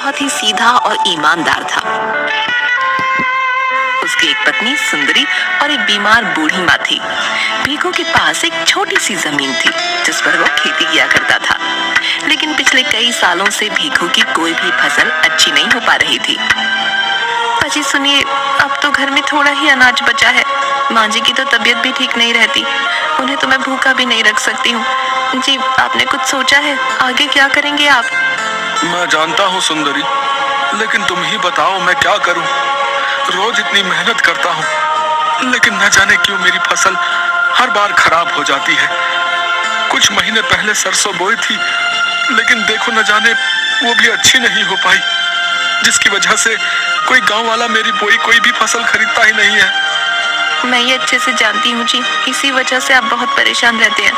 बहुत ही सीधा और ईमानदार था। उसकी एक पत्नी सुंदरी और एक बीमार बूढ़ी माँ थी। भीखू के पास एक छोटी सी जमीन थी जिस पर वो खेती किया करता था, लेकिन पिछले कई सालों से भीखू की कोई भी फसल अच्छी नहीं हो पा रही थी। पाजी सुनिए, अब तो घर में थोड़ा ही अनाज बचा है। माँ जी की तो तबीयत भी ठीक नहीं रहती, उन्हें तो मैं भूखा भी नहीं रख सकती हूँ। जी, आपने कुछ सोचा है? आगे क्या करेंगे आप? मैं जानता हूँ सुंदरी, लेकिन तुम ही बताओ मैं क्या करूँ। रोज इतनी मेहनत करता हूँ, लेकिन न जाने क्यों मेरी फसल हर बार खराब हो जाती है। कुछ महीने पहले सरसों बोई थी, लेकिन देखो न जाने वो भी अच्छी नहीं हो पाई, जिसकी वजह से कोई गांव वाला मेरी बोई कोई भी फसल खरीदता ही नहीं है। मैं ये अच्छे से जानती हूँ जी, इसी वजह से आप बहुत परेशान रहते हैं।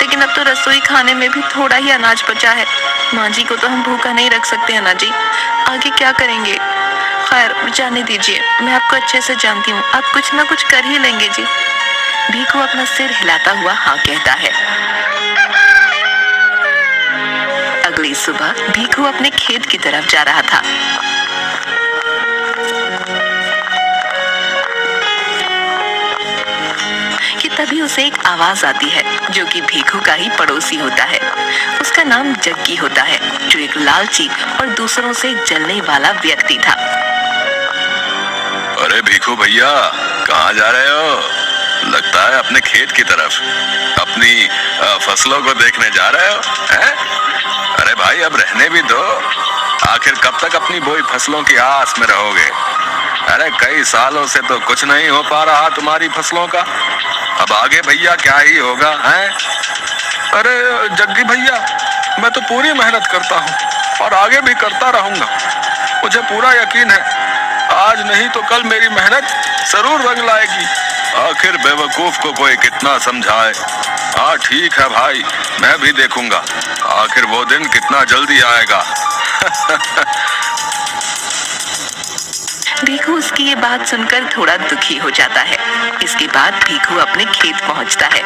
लेकिन अब तो रसोई खाने में भी थोड़ा ही अनाज बचा है। माँ जी को तो हम भूखा नहीं रख सकते हैं ना जी। आगे क्या करेंगे? खैर जाने दीजिए, मैं आपको अच्छे से जानती हूँ, आप कुछ ना कुछ कर ही लेंगे जी। भीखू अपना सिर हिलाता हुआ हाँ कहता है। अगली सुबह भीखू अपने खेत की तरफ जा रहा था। कि तभी उसे एक आवाज आती है जो कि भीखू का ही पड़ोसी होता है। उसका नाम जग्गी होता है, जो एक लालची और दूसरों से जलने वाला व्यक्ति था। अरे भीखू भैया, कहाँ जा रहे हो? लगता है अपने खेत की तरफ, अपनी फसलों को देखने जा रहे हो, हैं? अरे भाई, अब रहने भी दो। आखिर कब तक अपनी बोई फसलों की आस में रहोगे? अरे कई सालों से तो कुछ नहीं हो पा रहा तुम्हारी फसलों का, अब आगे भैया क्या ही होगा, हैं? अरे जग्गी भैया, मैं तो पूरी मेहनत करता हूँ और आगे भी करता रहूंगा। मुझे पूरा यकीन है आज नहीं तो कल मेरी मेहनत जरूर रंग लाएगी। आखिर बेवकूफ को कोई कितना समझाए। हाँ ठीक है भाई, मैं भी देखूंगा आखिर वो दिन कितना जल्दी आएगा। भीखू उसकी ये बात सुनकर थोड़ा दुखी हो जाता है। इसके बाद भीखू अपने खेत पहुंचता है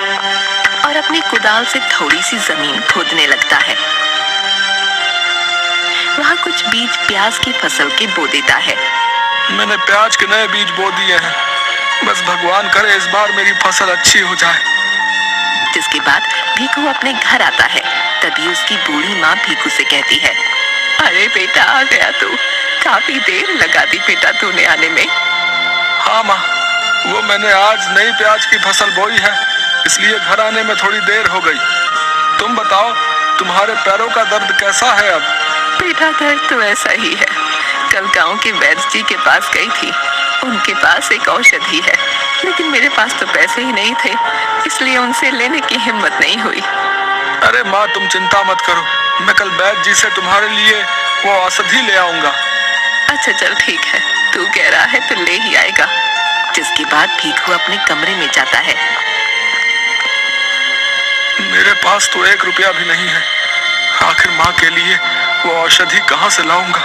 और अपनी कुदाल से थोड़ी सी जमीन खोदने लगता है। वहाँ कुछ बीज प्याज की फसल के बो देता है। मैंने प्याज के नए बीज बो दिए हैं, बस भगवान करे इस बार मेरी फसल अच्छी हो जाए। जिसके बाद भीखू अपने घर आता है। तभी उसकी बूढ़ी माँ भीखू से कहती है, अरे बेटा आ गया तू, काफी देर लगा दी बेटा तूने आने में। हाँ माँ, वो मैंने आज नई प्याज की फसल बोई है, इसलिए घर आने में थोड़ी देर हो गई। तुम बताओ, तुम्हारे पैरों का दर्द कैसा है अब? बेटा दर्द तो ऐसा ही है। कल गांव के वैद्य जी के पास गई थी, उनके पास एक औषधि है, लेकिन मेरे पास तो पैसे ही नहीं थे, इसलिए उनसे लेने की हिम्मत नहीं हुई। अरे माँ, तुम चिंता मत करो, मैं कल वैद्य जी से तुम्हारे लिए वो औषधि ले आऊंगा। अच्छा चल ठीक है, तू कह रहा है तो ले ही आएगा। जिसके बाद भीखू अपने कमरे में जाता है। मेरे पास तो 1 रुपया भी नहीं है, आखिर माँ के लिए वो औषधि कहाँ से लाऊंगा?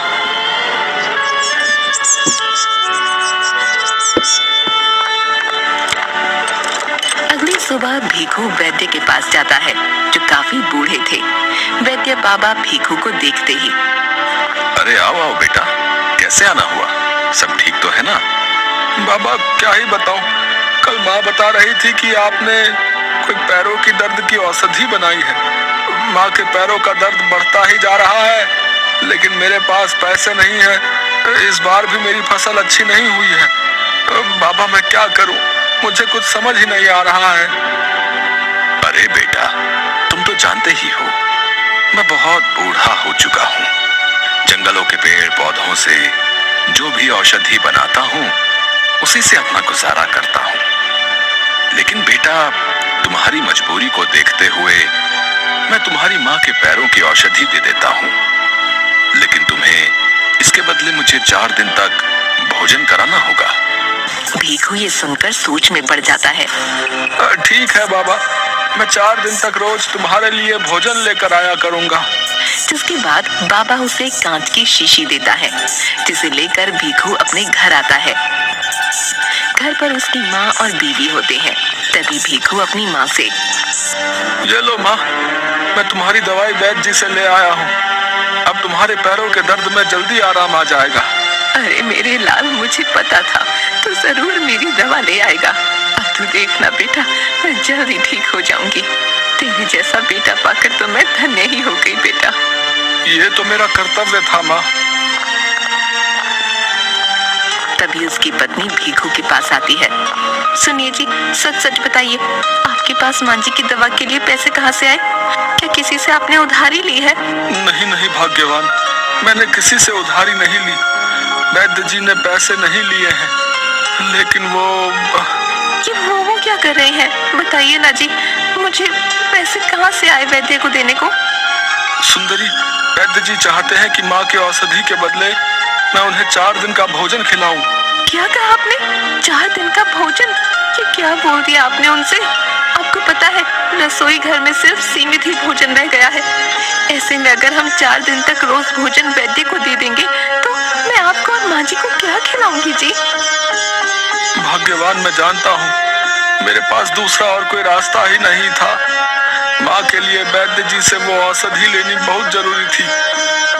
अगली सुबह भीखू वैद्य के पास जाता है, जो काफी बूढ़े थे। वैद्य बाबा भीखू को देखते ही, अरे आओ आओ बेटा, कैसे आना हुआ? सब ठीक तो है ना? बाबा क्या ही बताऊं, कल माँ बता रही थी कि आपने कोई पैरों की दर्द की औषधि बनाई है। माँ के पैरों का दर्द बढ़ता ही जा रहा है, लेकिन मेरे पास पैसे नहीं है। इस बार भी मेरी फसल अच्छी नहीं हुई है। बाबा मैं क्या करूं, मुझे कुछ समझ ही नहीं आ रहा है। अरे बेटा, तुम तो जानते ही हो मैं बहुत बूढ़ा हो चुका हूँ। जंगलों के पेड़ पौधों से जो भी औषधि बनाता हूँ, उसी से अपना गुजारा करता हूँ। लेकिन बेटा, तुम्हारी मजबूरी को देखते हुए मैं तुम्हारी माँ के पैरों की औषधि दे देता हूँ, लेकिन तुम्हें इसके बदले मुझे 4 दिन तक भोजन कराना होगा। भीखू ये सुनकर सोच में पड़ जाता है। ठीक है बाबा, मैं 4 दिन तक रोज तुम्हारे लिए भोजन लेकर आया करूंगा। जिसके बाद बाबा उसे कांच की शीशी देता है, जिसे लेकर भीखू अपने घर आता है। घर पर उसकी माँ और बीवी होते हैं। तभी भीखू अपनी माँ से, ये लो माँ, मैं तुम्हारी दवाई वैद्य जी से ले आया हूँ। अब तुम्हारे पैरों के दर्द में जल्दी आराम आ जाएगा। अरे मेरे लाल, मुझे पता था तू जरूर मेरी दवा ले आएगा। अब तू देखना बेटा, मैं जल्दी ठीक हो जाऊंगी। तेरे जैसा बेटा पाकर तो मैं धन्य ही हो गई बेटा। ये तो मेरा कर्तव्य था माँ। तभी उसकी पत्नी भीखू के पास आती है। सुनिए जी, सच सच बताइए, आपके पास मांझी की दवा के लिए पैसे कहाँ से आए? क्या किसी से आपने उधारी ली है? नहीं नहीं भाग्यवान, मैंने किसी से उधारी नहीं ली। वैद्य जी ने पैसे नहीं लिए हैं, लेकिन वो क्या कर रहे हैं? बताइए ना जी, मुझे पैसे कहाँ से आए वैद्य को देने को? सुंदरी, वैद्य जी चाहते हैं कि माँ के औषधि के बदले मैं उन्हें 4 दिन का भोजन खिलाऊं। क्या कहा आपने? 4 दिन का भोजन? ये क्या बोल दिया आपने उनसे? आपको पता है रसोई घर में सिर्फ सीमित ही भोजन रह गया है। ऐसे में अगर हम 4 दिन तक रोज भोजन वैद्य को दे देंगे तो मैं आपको और माँ जी को क्या खिलाऊंगी जी? भाग्यवान, मैं जानता हूँ मेरे पास दूसरा और कोई रास्ता ही नहीं था। माँ के लिए वैद्य जी से वो औषधि लेनी बहुत जरूरी थी,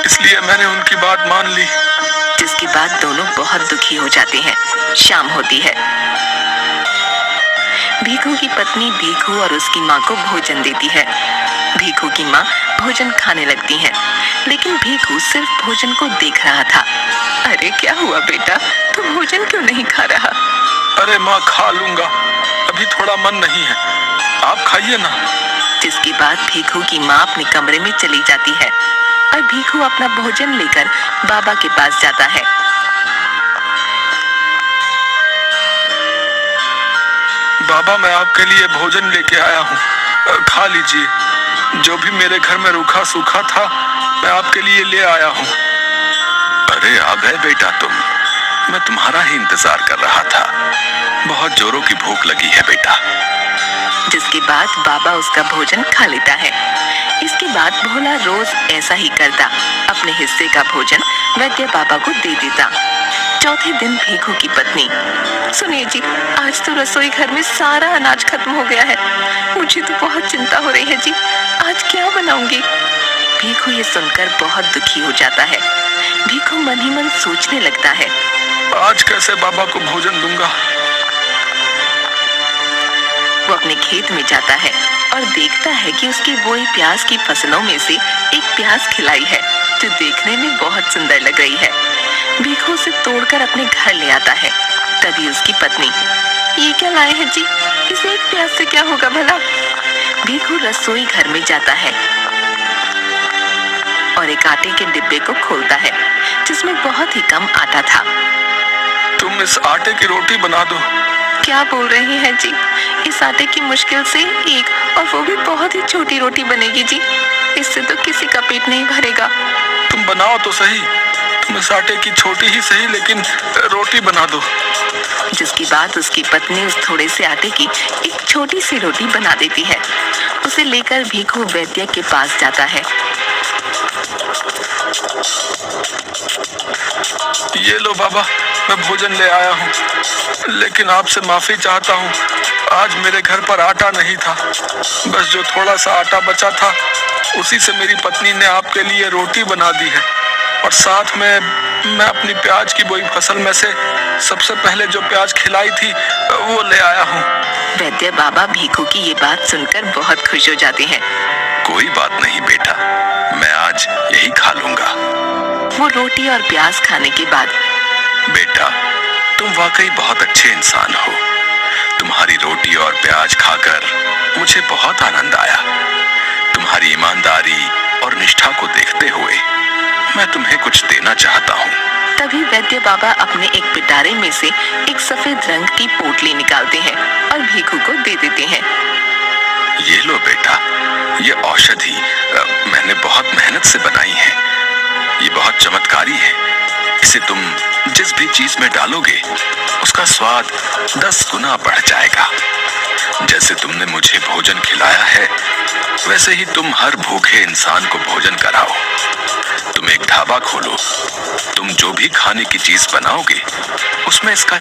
इसलिए मैंने उनकी बात मान ली। जिसके बाद दोनों बहुत दुखी हो जाते हैं। शाम होती है। भीखू की पत्नी भीखू और उसकी माँ को भोजन देती है। भीखू की माँ भोजन खाने लगती हैं, लेकिन भीखू सिर्फ भोजन को देख रहा था। अरे क्या हुआ बेटा, तू भोजन क्यों नहीं खा रहा? अरे माँ, खा लूंगा, अभी थोड़ा मन नहीं है, आप खाइए ना। जिसके बाद भीखू की माँ अपने कमरे में चली जाती है और भीखू अपना भोजन लेकर बाबा के पास जाता है। बाबा, मैं आपके लिए भोजन लेके आया हूँ, खा लीजिए। जो भी मेरे घर में रूखा सूखा था मैं आपके लिए ले आया हूँ। अरे आ गए बेटा तुम, मैं तुम्हारा ही इंतजार कर रहा था। बहुत जोरों की भूख लगी है बेटा। जिसके बाद बाबा उसका भोजन खा लेता है। इसके बाद भोला रोज ऐसा ही करता, अपने हिस्से का भोजन वैद्य बाबा को दे देता। चौथे दिन भीखू की पत्नी, सुनिए जी, आज तो रसोई घर में सारा अनाज खत्म हो गया है। मुझे तो बहुत चिंता हो रही है जी, आज क्या बनाऊंगी? भीखू ये सुनकर बहुत दुखी हो जाता है। भीखू मन ही मन सोचने लगता है, आज कैसे बाबा को भोजन दूंगा? वो अपने खेत में जाता है और देखता है कि उसकी बोई प्याज की फसलों में से एक प्याज खिलाई है, जो देखने में बहुत सुंदर लग रही है। भीखू उसे तोड़कर अपने घर ले आता है। तभी उसकी पत्नी, ये क्या लाए हैं जी? इस एक प्याज से क्या होगा भला? भीखू रसोई घर में जाता है और एक आटे के डिब्बे को खोलता है, जिसमें बहुत ही कम आटा था। तुम इस आटे की रोटी बना दो। क्या बोल रहे हैं जी? इस आटे की मुश्किल से एक, और वो भी बहुत ही छोटी रोटी बनेगी जी। इससे तो किसी का पेट नहीं भरेगा। तुम बनाओ तो सही, तुम इस आटे की छोटी ही सही, लेकिन रोटी बना दो। जिसके बाद उसकी पत्नी उस थोड़े से आटे की एक छोटी सी रोटी बना देती है। उसे लेकर भीखू वैद्य के पास जाता है। ये लो बाबा, मैं भोजन ले आया हूँ, लेकिन आपसे माफी चाहता हूँ, आज मेरे घर पर आटा नहीं था। बस जो थोड़ा सा आटा बचा था उसी से मेरी पत्नी ने आपके लिए रोटी बना दी है, और साथ में मैं अपनी प्याज की बोई फसल में से सबसे पहले जो प्याज खिलाई थी वो ले आया हूँ। वैद्य बाबा भीखू की ये बात सुनकर बहुत खुश हो जाते हैं। कोई बात नहीं बेटा, मैं आज यही खा लूंगा। वो रोटी और प्याज खाने के बाद, बेटा तुम वाकई बहुत अच्छे इंसान हो। तुम्हारी रोटी और प्याज खाकर मुझे बहुत आनंद आया। तुम्हारी ईमानदारी और निष्ठा को देखते हुए मैं तुम्हें कुछ देना चाहता हूँ। तभी वैद्य बाबा अपने एक पिटारे में से एक सफेद रंग की पोटली निकालते हैं और भीखू को दे देते हैं। ये लो बेटा, ये औषधि मैंने बहुत मेहनत से बनाई है। ये बहुत चमत्कारी है। इसे तुम जिस भी चीज में डालोगे उसका स्वाद 10 गुना बढ़ जाएगा। जैसे तुमने मुझे भोजन खिलाया है, वैसे ही तुम हर भूखे इंसान को भोजन कराओ। तुम एक ढाबा खोलो, तुम जो भी खाने की चीज बनाओगे उसमें इसका